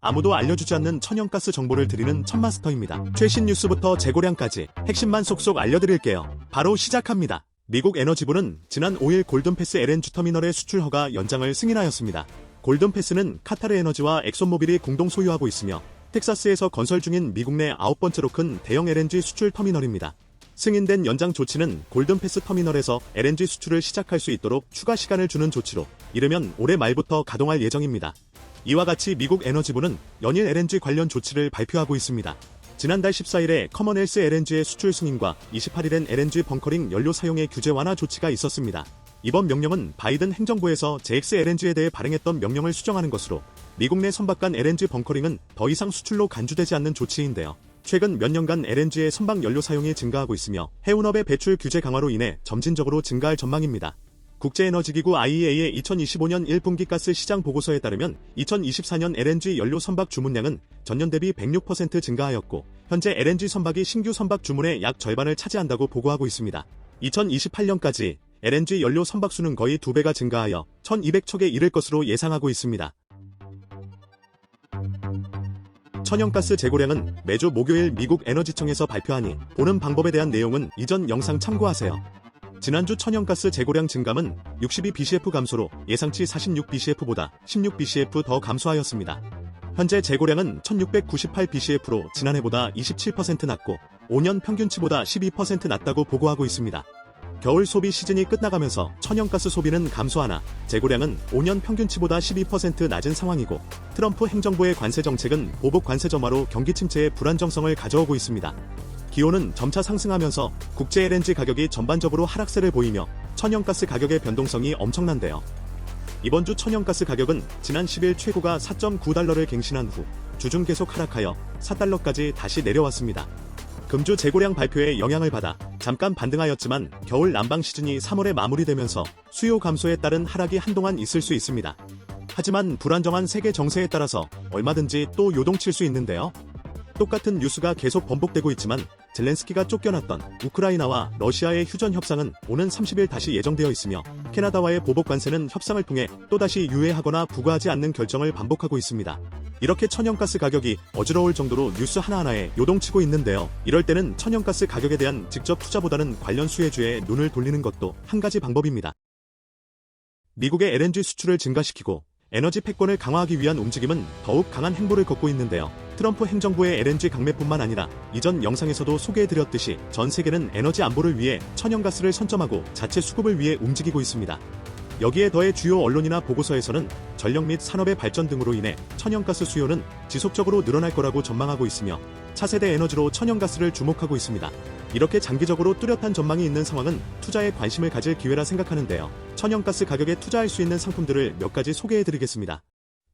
아무도 알려주지 않는 천연가스 정보를 드리는 천마스터입니다. 최신 뉴스부터 재고량까지 핵심만 속속 알려드릴게요. 바로 시작합니다. 미국 에너지부는 지난 5일 골든패스 LNG 터미널의 수출 허가 연장을 승인하였습니다. 골든패스는 카타르 에너지와 엑손모빌이 공동 소유하고 있으며 텍사스에서 건설 중인 미국 내 9번째로 큰 대형 LNG 수출 터미널입니다. 승인된 연장 조치는 골든패스 터미널에서 LNG 수출을 시작할 수 있도록 추가 시간을 주는 조치로 이르면 올해 말부터 가동할 예정입니다. 이와 같이 미국 에너지부는 연일 LNG 관련 조치를 발표하고 있습니다. 지난달 14일에 커먼웰스 LNG의 수출 승인과 28일엔 LNG 벙커링 연료 사용의 규제 완화 조치가 있었습니다. 이번 명령은 바이든 행정부에서 JX LNG에 대해 발행했던 명령을 수정하는 것으로 미국 내 선박 간 LNG 벙커링은 더 이상 수출로 간주되지 않는 조치인데요. 최근 몇 년간 LNG의 선박 연료 사용이 증가하고 있으며 해운업의 배출 규제 강화로 인해 점진적으로 증가할 전망입니다. 국제에너지기구 IEA의 2025년 1분기 가스 시장 보고서에 따르면 2024년 LNG 연료 선박 주문량은 전년 대비 106% 증가하였고 현재 LNG 선박이 신규 선박 주문의 약 절반을 차지한다고 보고하고 있습니다. 2028년까지 LNG 연료 선박 수는 거의 2배가 증가하여 1200척에 이를 것으로 예상하고 있습니다. 천연가스 재고량은 매주 목요일 미국 에너지청에서 발표하니 보는 방법에 대한 내용은 이전 영상 참고하세요. 지난주 천연가스 재고량 증감은 62bcf 감소로 예상치 46bcf보다 16bcf 더 감소하였습니다. 현재 재고량은 1698bcf로 지난해보다 27% 낮고 5년 평균치보다 12% 낮다고 보고하고 있습니다. 겨울 소비 시즌이 끝나가면서 천연가스 소비는 감소하나 재고량은 5년 평균치보다 12% 낮은 상황이고 트럼프 행정부의 관세 정책은 보복 관세 점화로 경기 침체에 불안정성을 가져오고 있습니다. 기온은 점차 상승하면서 국제 LNG 가격이 전반적으로 하락세를 보이며 천연가스 가격의 변동성이 엄청난데요. 이번 주 천연가스 가격은 지난 10일 최고가 4.9달러를 갱신한 후 주중 계속 하락하여 4달러까지 다시 내려왔습니다. 금주 재고량 발표에 영향을 받아 잠깐 반등하였지만 겨울 난방 시즌이 3월에 마무리되면서 수요 감소에 따른 하락이 한동안 있을 수 있습니다. 하지만 불안정한 세계 정세에 따라서 얼마든지 또 요동칠 수 있는데요. 똑같은 뉴스가 계속 번복되고 있지만 젤렌스키가 쫓겨났던 우크라이나와 러시아의 휴전 협상은 오는 30일 다시 예정되어 있으며 캐나다와의 보복 관세는 협상을 통해 또다시 유예하거나 부과하지 않는 결정을 반복하고 있습니다. 이렇게 천연가스 가격이 어지러울 정도로 뉴스 하나하나에 요동치고 있는데요. 이럴 때는 천연가스 가격에 대한 직접 투자보다는 관련 수혜주에 눈을 돌리는 것도 한 가지 방법입니다. 미국의 LNG 수출을 증가시키고 에너지 패권을 강화하기 위한 움직임은 더욱 강한 행보를 걷고 있는데요. 트럼프 행정부의 LNG 강매뿐만 아니라 이전 영상에서도 소개해드렸듯이 전 세계는 에너지 안보를 위해 천연가스를 선점하고 자체 수급을 위해 움직이고 있습니다. 여기에 더해 주요 언론이나 보고서에서는 전력 및 산업의 발전 등으로 인해 천연가스 수요는 지속적으로 늘어날 거라고 전망하고 있으며 차세대 에너지로 천연가스를 주목하고 있습니다. 이렇게 장기적으로 뚜렷한 전망이 있는 상황은 투자에 관심을 가질 기회라 생각하는데요. 천연가스 가격에 투자할 수 있는 상품들을 몇 가지 소개해드리겠습니다.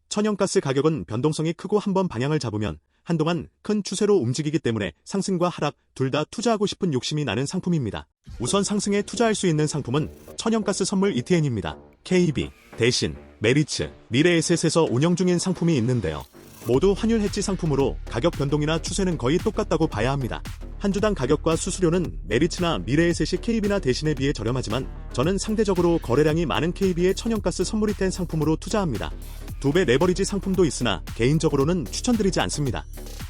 천연가스 가격은 변동성이 크고 한번 방향을 잡으면 한동안 큰 추세로 움직이기 때문에 상승과 하락 둘 다 투자하고 싶은 욕심이 나는 상품입니다. 우선 상승에 투자할 수 있는 상품은 천연가스 선물 ETN입니다. KB, 대신, 메리츠, 미래에셋에서 운영 중인 상품이 있는데요. 모두 환율 해지 상품으로 가격 변동이나 추세는 거의 똑같다고 봐야 합니다. 한 주당 가격과 수수료는 메리츠나 미래에셋이 KB나 대신에 비해 저렴하지만 저는 상대적으로 거래량이 많은 KB의 천연가스 선물 ETN 상품으로 투자합니다. 2배 레버리지 상품도 있으나 개인적으로는 추천드리지 않습니다.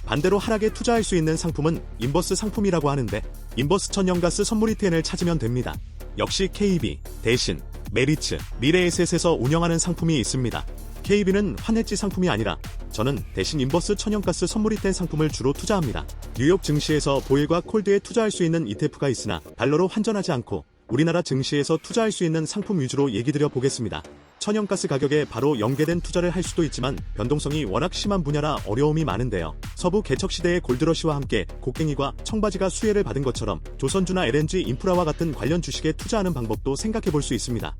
반대로 하락에 투자할 수 있는 상품은 인버스 상품이라고 하는데 인버스 천연가스 선물 ETN을 찾으면 됩니다. 역시 KB, 대신, 메리츠, 미래에셋에서 운영하는 상품이 있습니다. KB는 환해지 상품이 아니라 저는 대신 인버스 천연가스 선물 ETN 상품을 주로 투자합니다. 뉴욕 증시에서 보일과 콜드에 투자할 수 있는 ETF가 있으나 달러로 환전하지 않고 우리나라 증시에서 투자할 수 있는 상품 위주로 얘기 드려 보겠습니다. 천연가스 가격에 바로 연계된 투자를 할 수도 있지만 변동성이 워낙 심한 분야라 어려움이 많은데요. 서부 개척시대의 골드러시와 함께 곡괭이과 청바지가 수혜를 받은 것처럼 조선주나 LNG 인프라와 같은 관련 주식에 투자하는 방법도 생각해 볼 수 있습니다.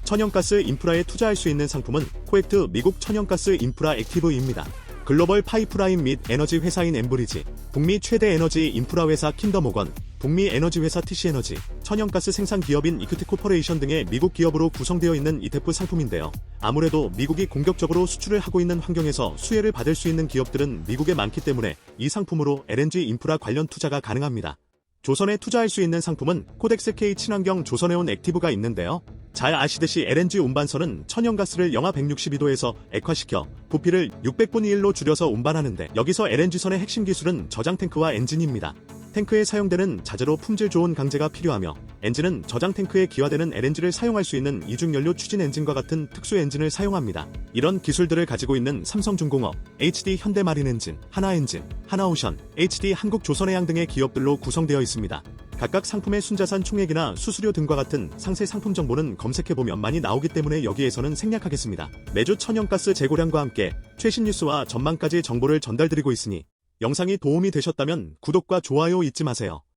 천연가스 인프라에 투자할 수 있는 상품은 코엑트 미국 천연가스 인프라 액티브입니다. 글로벌 파이프라인 및 에너지 회사인 엠브리지, 북미 최대 에너지 인프라 회사 킨더모건, 북미 에너지 회사 TC에너지, 천연가스 생산 기업인 이큐티 코퍼레이션 등의 미국 기업으로 구성되어 있는 ETF 상품인데요. 아무래도 미국이 공격적으로 수출을 하고 있는 환경에서 수혜를 받을 수 있는 기업들은 미국에 많기 때문에 이 상품으로 LNG 인프라 관련 투자가 가능합니다. 조선에 투자할 수 있는 상품은 코덱스 K 친환경 조선해온 액티브가 있는데요. 잘 아시듯이 LNG 운반선은 천연가스를 영하 162도에서 액화시켜 부피를 600분의 1로 줄여서 운반하는데, 여기서 LNG선의 핵심 기술은 저장 탱크와 엔진입니다. 탱크에 사용되는 자재로 품질 좋은 강재가 필요하며, 엔진은 저장 탱크에 기화되는 LNG를 사용할 수 있는 이중연료 추진 엔진과 같은 특수 엔진을 사용합니다. 이런 기술들을 가지고 있는 삼성중공업, HD 현대마린엔진, 하나엔진, 하나오션, HD 한국조선해양 등의 기업들로 구성되어 있습니다. 각각 상품의 순자산 총액이나 수수료 등과 같은 상세 상품 정보는 검색해보면 많이 나오기 때문에 여기에서는 생략하겠습니다. 매주 천연가스 재고량과 함께 최신 뉴스와 전망까지 정보를 전달드리고 있으니 영상이 도움이 되셨다면 구독과 좋아요 잊지 마세요.